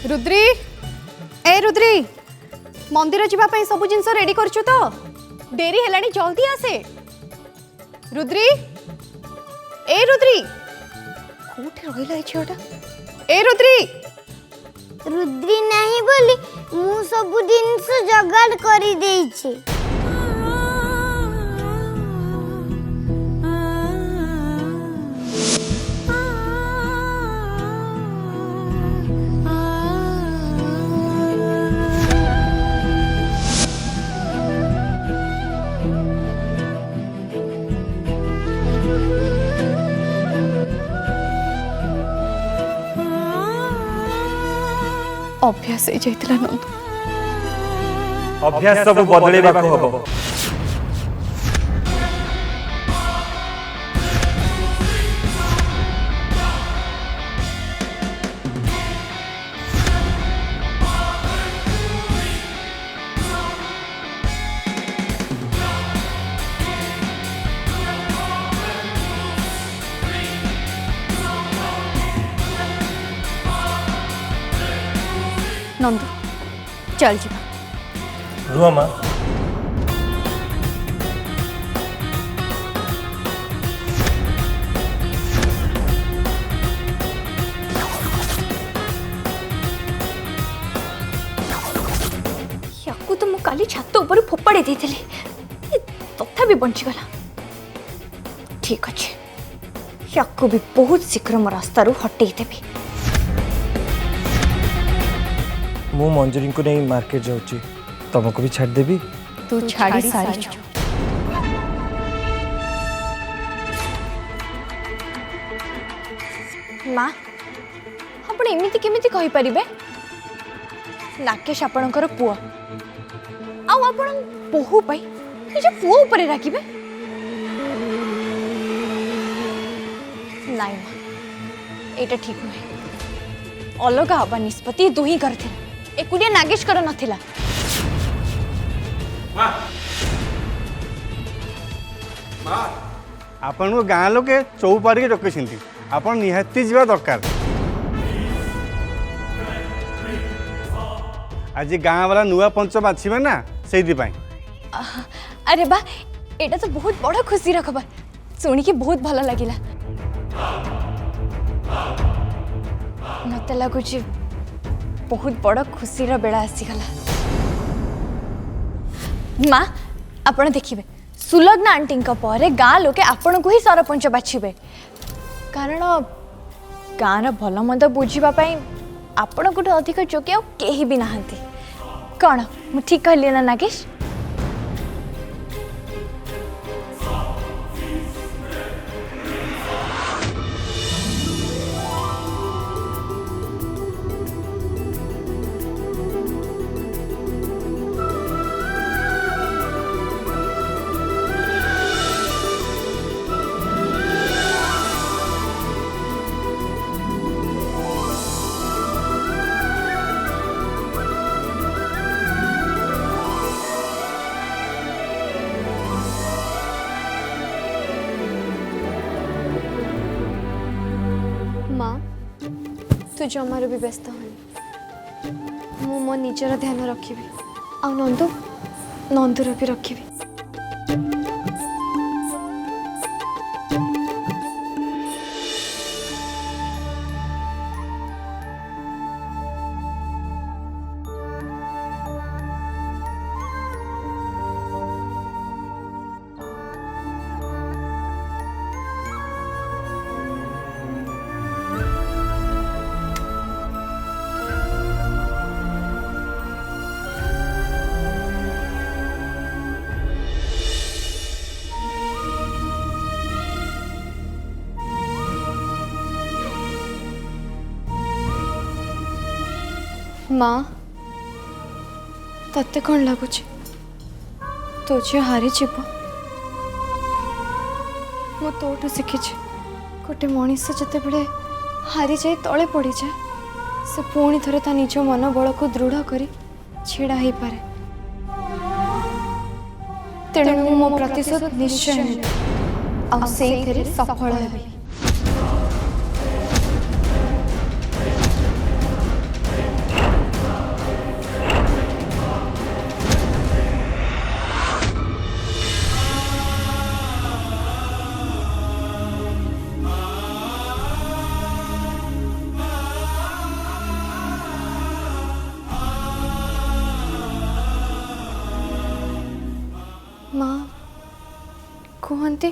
रुद्री ए रुद्री मंदिर जावाई सब जिनस रेडी करछु तो डेरी हेलानी जल्दी आसे रुद्री ए रुद्री कोठे रहिला छियोटा ए रुद्री रुद्री नहीं बोली मु सब जिनस जगाड़ करी देइछि। अभ्यास हो जाइतिला नंद अभ्यास सब बदलेबाको हबो। नंद चल जी रुआ माँ याकू तो मु काली छात ऊपर फोपाड़ी देइथिली तथा भी बंचीगला। ठीक अच्छे याकू भी बहुत शीघ्र मो रास्ता हटई देवी। मु मंजरी को नहीं मार्केट जाऊँगी तुमको भी छाड़ देवी। तू छाड़ी सारी माँ आपण एमिति केमिति कहि परिबे नाकेश आपणकर पुआ आउ आपण बहु पाई निज पुआ ऊपर राखिबे नाइ माँ एटा ठीक नुहे अलग हवा निष्पत्ति दुही करथिला एकुडिया नागेश कर नथिला। आपण गाँ लोके चौपाड़ी के रखी आपण निहाती जीवा दरकार। आज गाँ वाला नुआ पंच बाछिबे ना से अरे बा एटा तो बहुत बड़ा खुशी खबर सुनी कि बहुत भल लगिला। मत लगुच बहुत बड़ा खुशी बेड़ा आसीगला। माँ आपण देखिए सुलग्ना आंटी पर गाँ लोके आपण को ही सरपंच बाछिबे कारण गाँव भल मंद बुझापी आपण को अधिक योग्य केही भी नहांती। कौन मु ठीक कहली ना नागेश? तू जमार भी व्यस्त हनी मु मो निजर ध्यान रखी आ नंदुर भी रखी। माँ तत्ते कौन लगुच तो झी हारी जीव मु तोठू शिखी गोटे मनीष जिते बड़े हारी जाए तले पड़ जाए से पुणी थरे ता निज मनोबल को दृढ़ कर छिड़ा हो पारे। तेणु मो प्रतिशोध निश्चय सफल हेबी। कहते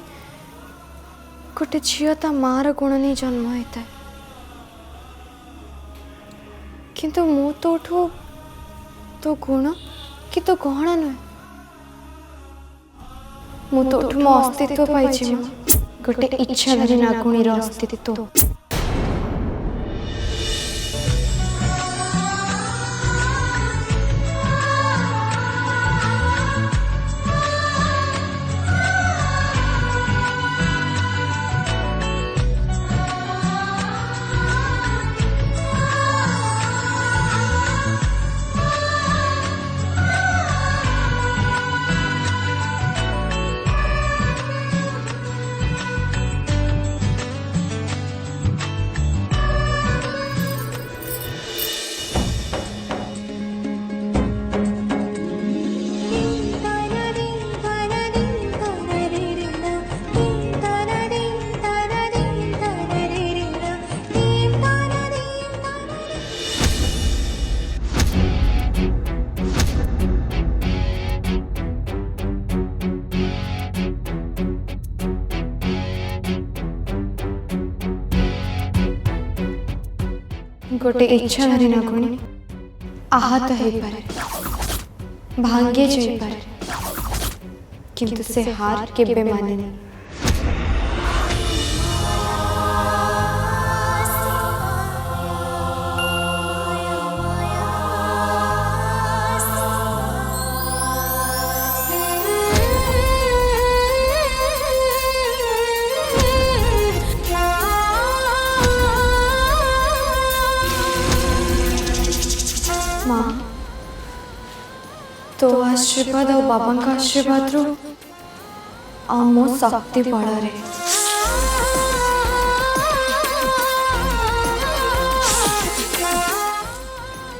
गोटे झील ता मार गुण नहीं जन्म होता है किंतु मु तो गुण कि तो गहना नुहे मुझे मो अस्तित्व पाई गोटे इच्छाधारी नागुणीर अस्तित्व गोटे इच्छाधारी नागुणी आहत हो पारे भांगे जाई पारे किंतु से हार केबे माने नहीं। माँ तो आशीर्वाद और बाबा का आशीर्वाद रो मो शक्ति बल रे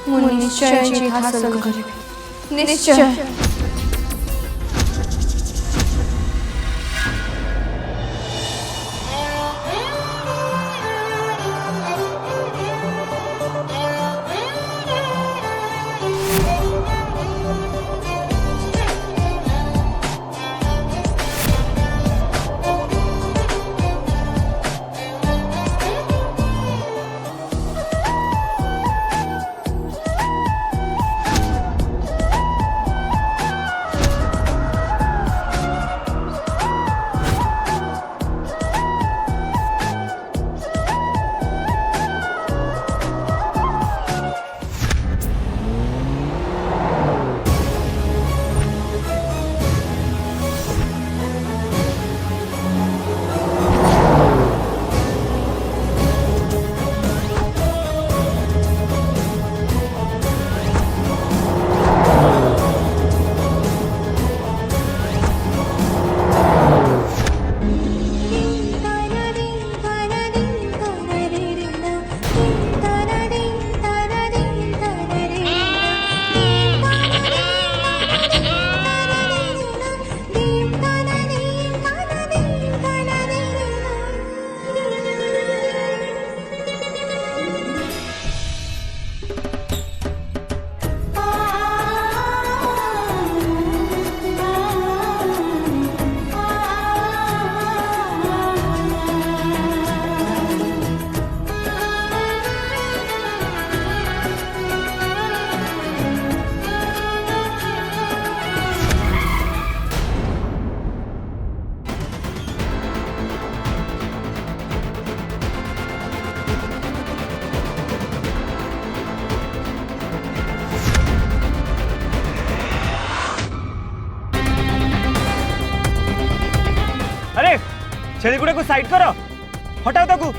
मु निश्चय जीत हासिल करिबे निश्चय। अरे छेली गुड़ा को साइड करो हटाओ ताकू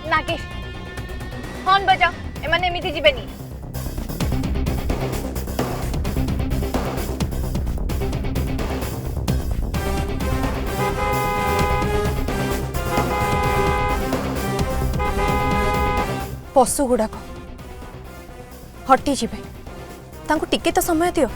नागेश हॉर्न बजाओ एमाने एमिति जीवेनी पशु गुड़ाक हटी जीवे तांको टिके तो समय दियो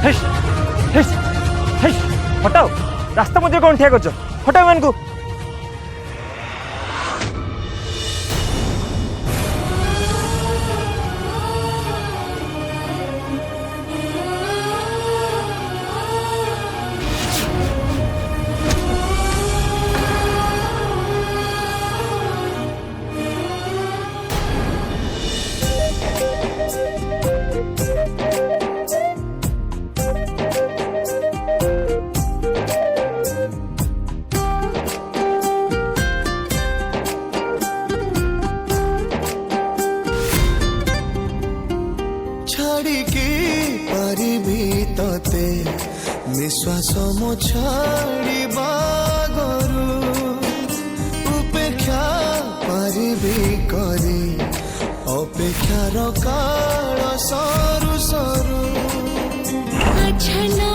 हेश हेश हेश हटाओ रास्ता मध्य कौन ठिया कर हटाओ मान को निश्वास मो छाड़िबा गरु उपेक्षा पारिबी करी अपेक्षार काल सरू सरू अछना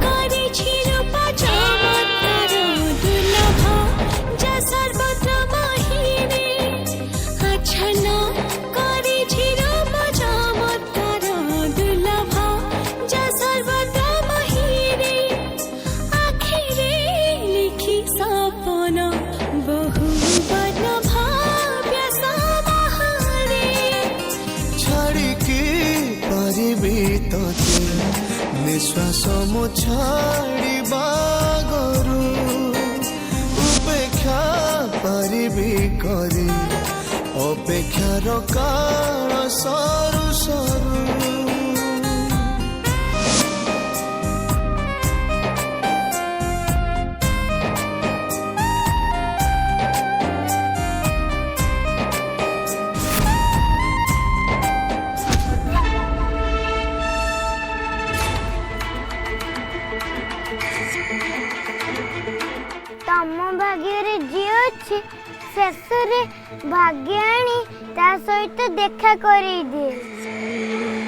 करे छिरुपा चमत्कार दुर्लभ जा सर्वत्र महिरे अछना करे छिरुपा चमत्कार दुर्लभ जा सर्वत्र महिरे आखिरे लिखि सपन बहु वर्ण भाव्य समाहारे छाड़िकी पारिबी तोते निश्वास मो छाड़िबा गरु उपेक्षा पारिबी करी अपेक्षार काल सरू सरू तम भाग्य जी अच्छी शेष भाग्य आनी ता सहित देखा कर दिए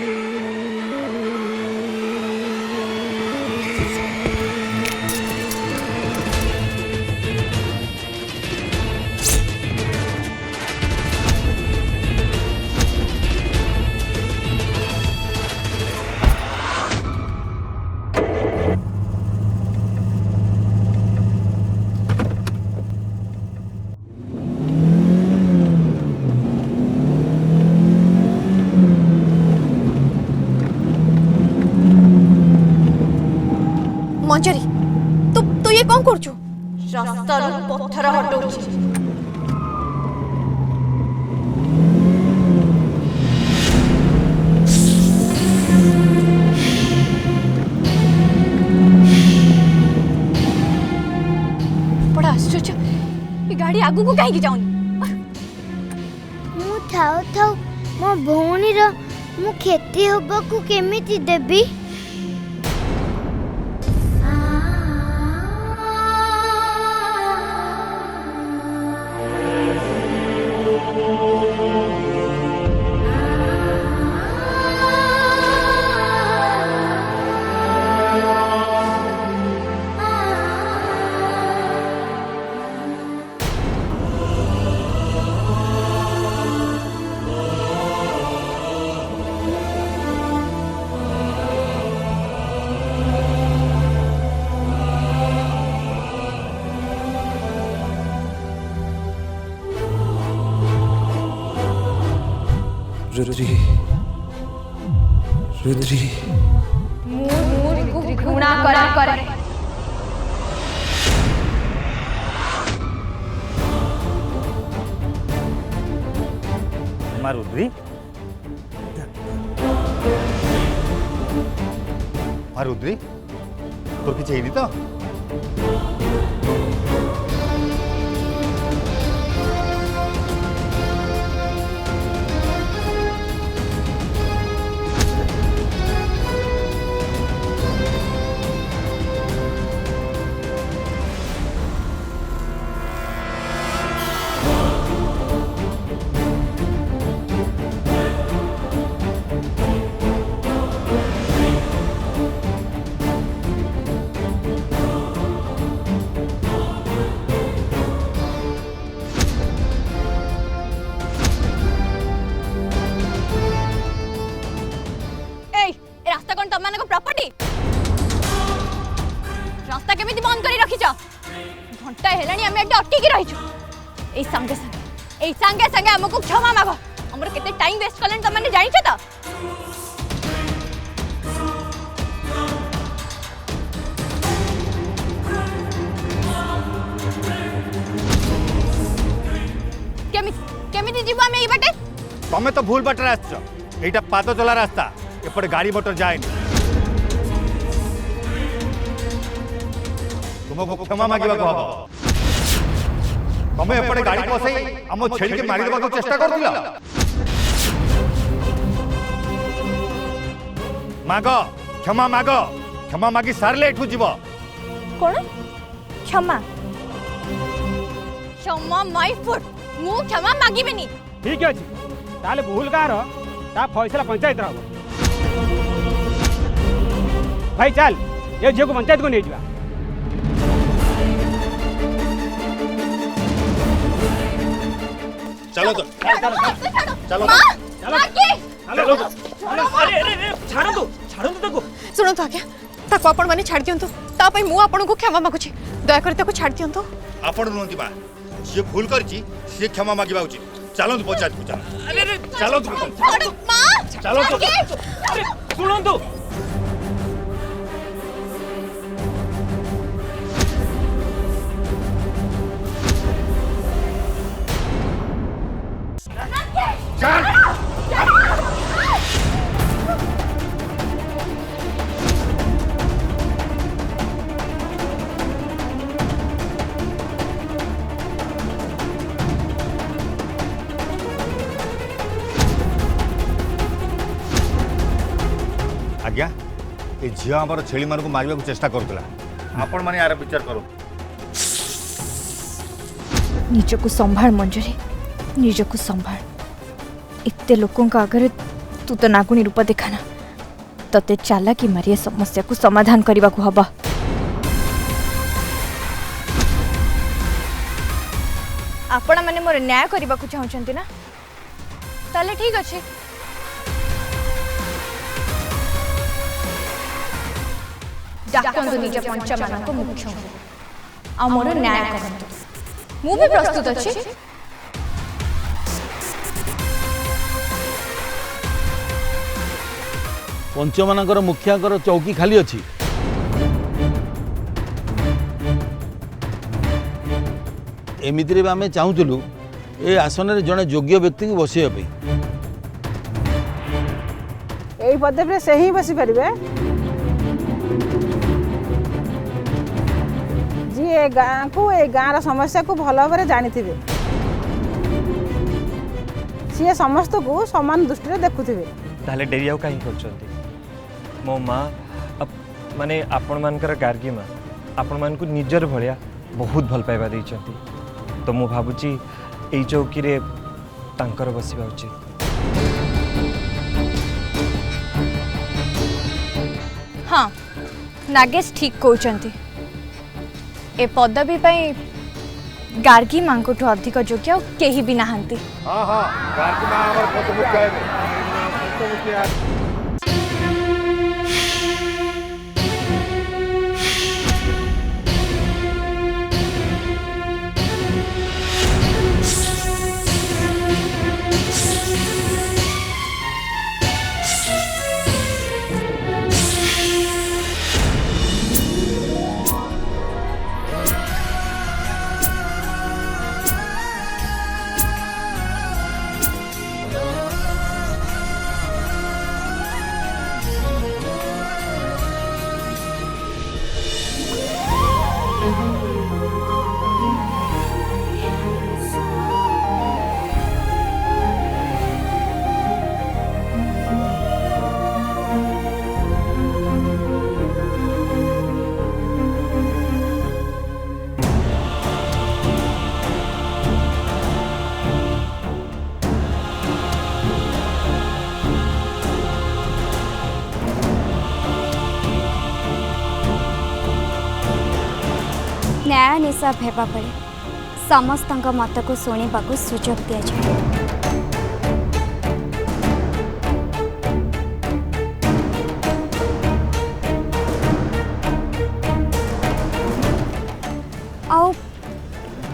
मंजरी तू ये कौन करछु रास्ता पत्थर हटौछि बड़ा आश्चर्य ये गाड़ी आगु को कहीं जाऊनी मु थाउ थाउ मो भौणी रो मु खेती होबाकू केमिति देबी रुद्री रुद्री घृणा करे माँ रुद्री माँ रुद्री तोर किसी है तो रास्ता कौन तम प्रॉपर्टी रास्ता केमिति बंद करी रखिछ घंटा हेलानी आमे एटे अटकी रहिछु ए संगे संगे हमको क्षमा मागो हमर केते टाइम वेस्ट करलन त माने जानि छ त केमिति जीवा में ई बाटे तमे तो भूल बाटर आसछ एटा पाद चला रास्ता एपटे गाड़ी मोटर जाएनी तुमको क्षमा मागिबा को हबो तमे एपटे गाड़ी पसई हम छेड़ी के मारी देबा को चेष्टा करथिला मागो क्षमा मागी सारले एठू जीव कोन क्षमा क्षमा माय फुट मु क्षमा मागिबेनी ठीक अछि ताले भूल कार ता फैसला पंचायत रा भाई चल ये झियो को पंचायत को नहीं जा चलो तो चलो चलो अरे अरे छाड़ो ताको शुणु आज्ञा ताको आपण माने छाड़ दियंतु ता पई मु आपण को क्षमा मागुची दया कर ताको छाड़ दियंतु आपण नुंती बा जे भूल करची से क्षमा मागिबा उचित चलो तो पंचायत को चलो अरे चलो तो मां चलो तो अरे सुनंतु आज्ञा ए झियो हमर छेली मार को मारिबा को चेष्टा करतला आपण माने यार विचार करो निजको संभाळ मंजरी निजको संभाळ इत्ते लोकों का अगर तू तो नागुणी रूप देखाना तते चाला कि मारिया समस्या को समाधान करबा को हबा आपण माने मोर न्याय करबा को चाहउछंती ना ताले ठीक अछि डाक्टन निज पंचमान को मुख्य आ मोर न्याय करंतु मु भी प्रस्तुत अछि पंचमानकर मुखियाकर चौकी खाली अछि एमितिरे आमे चाहूलु ए आसन रे जने योग्य व्यक्ति को बसैया पे एई पदे पे से ही बसी परिबे जी ए गाँ समस्या को भल भाव जानी सी समस्त को समान दृष्टि देखुवे ताले डेरी आउ काहे करछंती मो माँ माने आपण मानकर गार्गी माँ आपण मान को निजर भलिया बहुत भल पाइबा देइछंती तो मु भाबुची एई चौकी रे तांकर बसिबा उचित हाँ नागेश ठीक कहते ए पदवी पाई गार्गी माँ को अधिक योग्य केही भी नहांती हां हां गार्गी मां हमर पद मुख्य न्याय निसाब हेबा पड़े समस्त मत को शुणा को सुजोग दि जाए।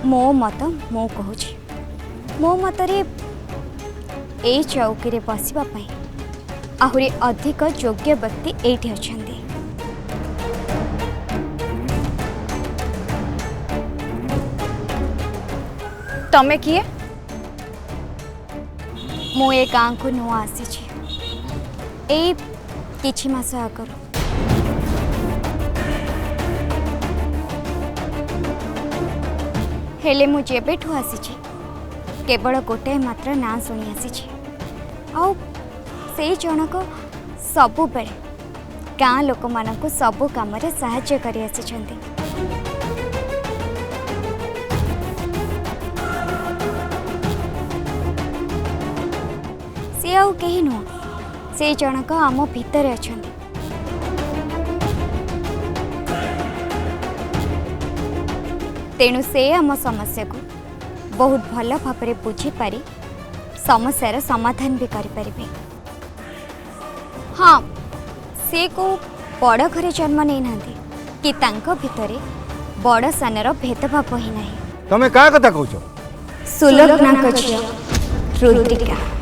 मो मत मो कहूँ मो मतरे ए चौकी रे बसिबा पई आहुरी अधिक योग्य व्यक्ति एठी अछंदी। तमे किए मो ए गाँ को नुआ आसी ए किछि मास आगर हेले मु जेबेठू आसी केवल गोटे मात्र ना शुणी आसी आउ से जनक सबु बेले गाँ लोक मानक सबु काम रे सहाय्य करी आसी। से आउ कहीं नुह से जनक आम भितर अछंती। तेणु से आम समस्या को बहुत भल भाव बुझी पारी समस्यार समाधान भी करें। हाँ से को बड़ घरे जन्म नहीं नांती कि तांको भितरे बड़ सानर भेदभाव ही नहीं। तमे का कथा कहूछ? सुलग्ना रुद्रिका।